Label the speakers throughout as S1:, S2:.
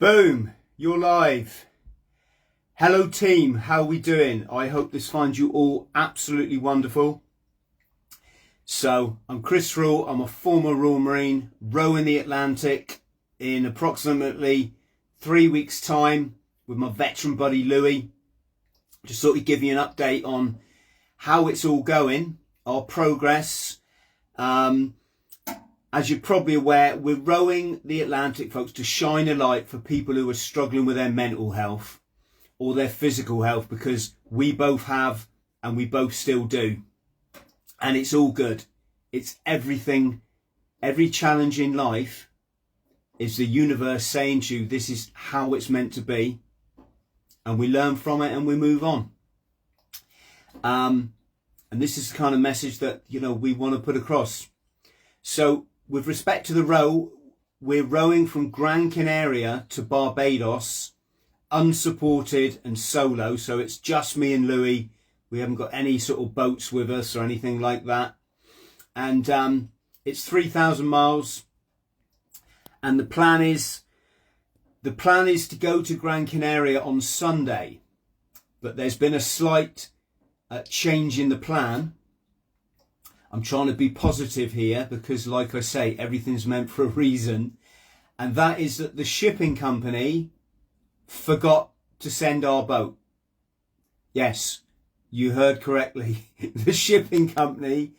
S1: Boom, you're live. Hello team, how are we doing? I hope this finds you all absolutely wonderful. So, I'm Chris Thrall, I'm a former Royal Marine, rowing the Atlantic in approximately 3 weeks' time with my veteran buddy Louis. Just sort of give you an update on how it's all going, our progress. As you're probably aware, we're rowing the Atlantic, folks, to shine a light for people who are struggling with their mental health or their physical health, because we both have and we both still do. And it's all good. It's everything, every challenge in life is the universe saying to you, this is how it's meant to be. And we learn from it and we move on. And this is the kind of message that, we want to put across. So, with respect to the row, we're rowing from Gran Canaria to Barbados, unsupported and solo. So it's just me and Louis. We haven't got any sort of boats with us or anything like that. And it's 3,000 miles. And the plan is to go to Gran Canaria on Sunday. But there's been a slight change in the plan. I'm trying to be positive here because, like I say, everything's meant for a reason. And that is that the shipping company forgot to send our boat. Yes, you heard correctly. The shipping company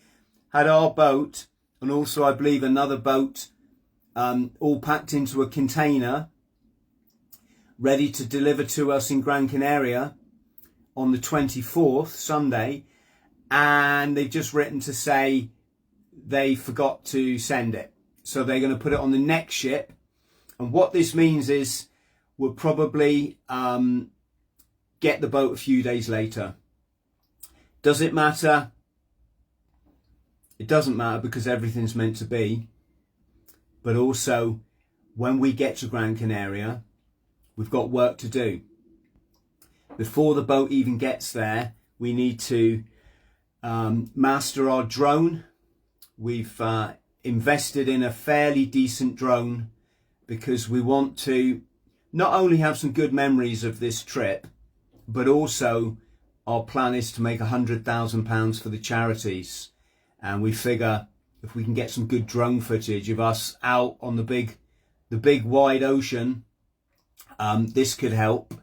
S1: had our boat and also, I believe, another boat all packed into a container ready to deliver to us in Gran Canaria on the 24th, Sunday. And they've just written to say they forgot to send it. So they're going to put it on the next ship. And what this means is we'll probably get the boat a few days later. Does it matter? It doesn't matter because everything's meant to be. But also, when we get to Gran Canaria, we've got work to do. Before the boat even gets there, we need to master our drone. We've invested in a fairly decent drone because we want to not only have some good memories of this trip, but also our plan is to make £100,000 for the charities. And we figure if we can get some good drone footage of us out on the big wide ocean, this could help.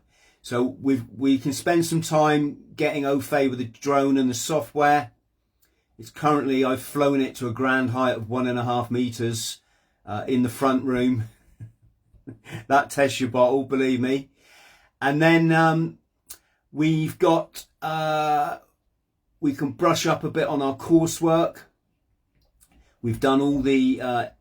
S1: So we can spend some time getting au fait with the drone and the software. It's currently, I've flown it to a grand height of 1.5 meters in the front room. That tests your bottle, believe me. And then we've got, we can brush up a bit on our coursework. We've done all the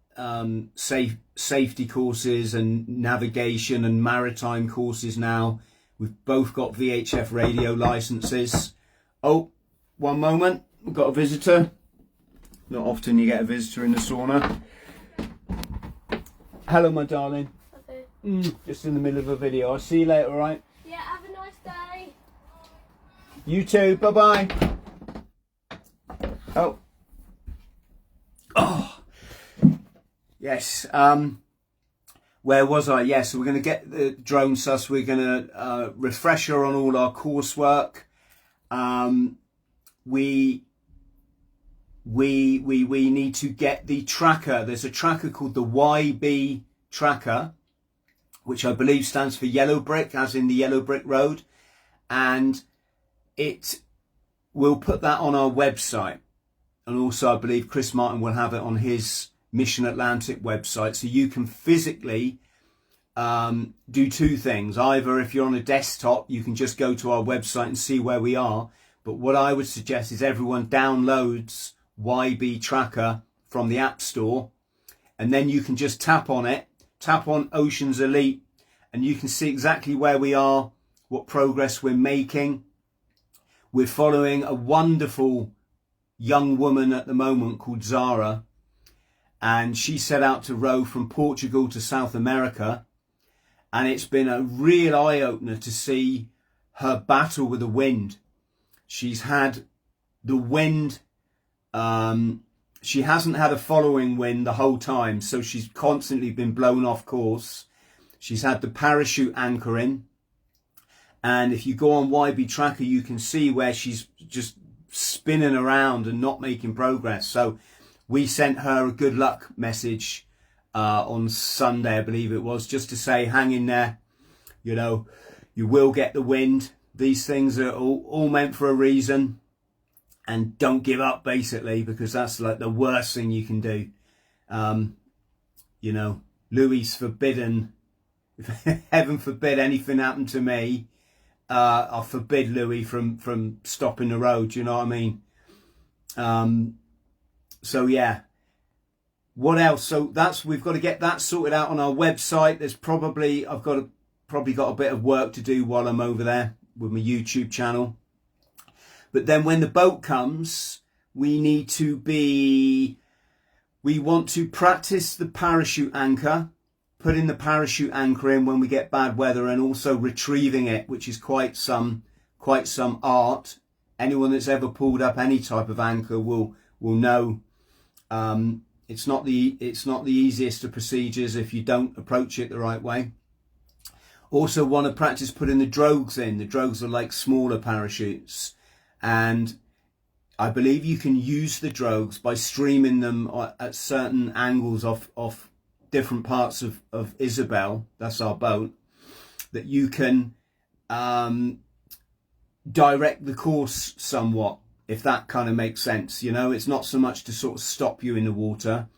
S1: safety courses and navigation and maritime courses now. We've both got VHF radio licenses. Oh, one moment. We've got a visitor. Not often you get a visitor in the sauna. Hello, my darling. Okay. Just in the middle of a video. I'll see you later, all right?
S2: Yeah, have a nice day.
S1: You too. Bye-bye. Oh. Oh. Yes. Where was I? Yes, so we're going to get the drone sus. We're going to refresh her on all our coursework. We need to get the tracker. There's a tracker called the YB tracker, which I believe stands for yellow brick, as in the yellow brick road. And we'll put that on our website. And also, I believe Chris Martin will have it on his Mission Atlantic website, so you can physically do two things. Either if you're on a desktop, you can just go to our website and see where we are. But what I would suggest is everyone downloads YB Tracker from the App Store, and then you can just tap on it, tap on Oceans Elite, and you can see exactly where we are, what progress we're making. We're following a wonderful young woman at the moment called Zara. And she set out to row from Portugal to South America. And it's been a real eye-opener to see her battle with the wind. She's had the wind, she hasn't had a following wind the whole time. So she's constantly been blown off course. She's had the parachute anchor in. And if you go on YB Tracker, you can see where she's just spinning around and not making progress. So we sent her a good luck message on Sunday, I believe it was, just to say, hang in there. You know, you will get the wind. These things are all meant for a reason. And don't give up, basically, because that's like the worst thing you can do. You know, Louis forbidden, heaven forbid anything happened to me. I forbid Louis from stopping the road. You know what I mean? So yeah. What else? So we've got to get that sorted out on our website. There's probably got a bit of work to do while I'm over there with my YouTube channel. But then when the boat comes, we want to practice the parachute anchor, putting the parachute anchor in when we get bad weather, and also retrieving it, which is quite some art. Anyone that's ever pulled up any type of anchor will know it's not the easiest of procedures if you don't approach it the right way. Also want to practice putting the drogues in. The drogues are like smaller parachutes, and I believe you can use the drogues by streaming them at certain angles off different parts of Isabel, that's our boat, that you can direct the course somewhat, if that kind of makes sense. You know, it's not so much to sort of stop you in the water.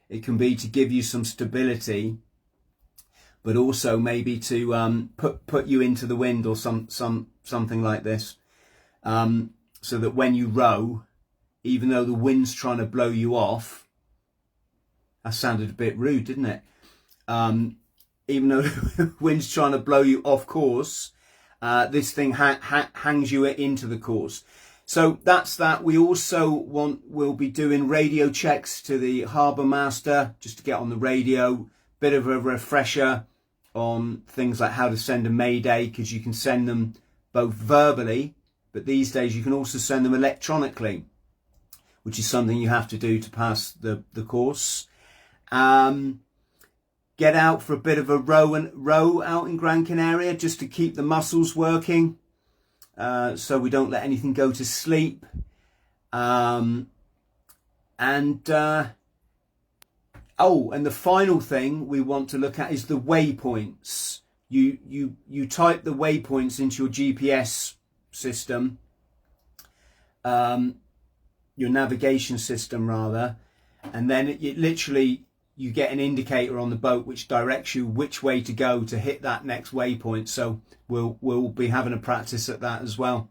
S1: It can be to give you some stability, but also maybe to put you into the wind or something like this, so that when you row, even though the wind's trying to blow you off, that sounded a bit rude, didn't it? Even though the wind's trying to blow you off course, this thing hangs you into the course. So that's that. We also we'll be doing radio checks to the harbour master, just to get on the radio, bit of a refresher on things like how to send a Mayday, because you can send them both verbally, but these days you can also send them electronically, which is something you have to do to pass the course. Get out for a bit of a row out in Gran Canaria, just to keep the muscles working, so we don't let anything go to sleep. And the final thing we want to look at is the waypoints. You type the waypoints into your GPS system, your navigation system rather, and then it literally, you get an indicator on the boat which directs you which way to go to hit that next waypoint. So we'll be having a practice at that as well.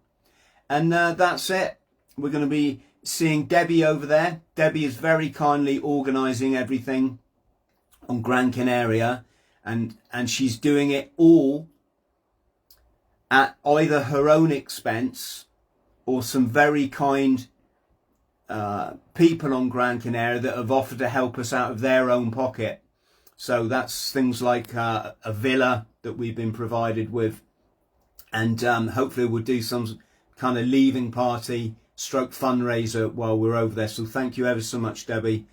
S1: And that's it. We're going to be seeing Debbie over there. Debbie is very kindly organising everything on Gran Canaria, and she's doing it all at either her own expense or some very kind people on Gran Canaria that have offered to help us out of their own pocket. So that's things like a villa that we've been provided with, and hopefully we'll do some kind of leaving party stroke fundraiser while we're over there. So thank you ever so much, Debbie.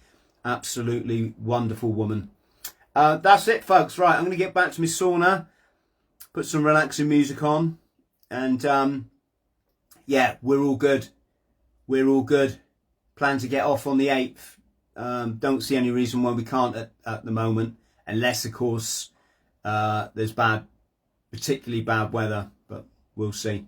S1: Absolutely wonderful woman. That's it, folks. Right, I'm going to get back to my sauna, put some relaxing music on, and yeah, we're all good. We're all good. Plan to get off on the 8th. Don't see any reason why we can't at the moment, unless, of course, there's particularly bad weather, but we'll see.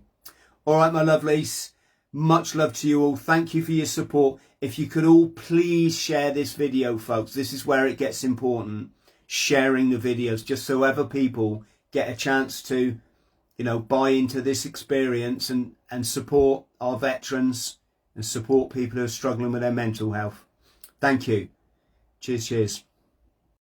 S1: All right, my lovelies. Much love to you all. Thank you for your support. If you could all please share this video, folks. This is where it gets important. Sharing the videos, just so other people get a chance to, you know, buy into this experience and support our veterans and support people who are struggling with their mental health. Thank you. Cheers, cheers.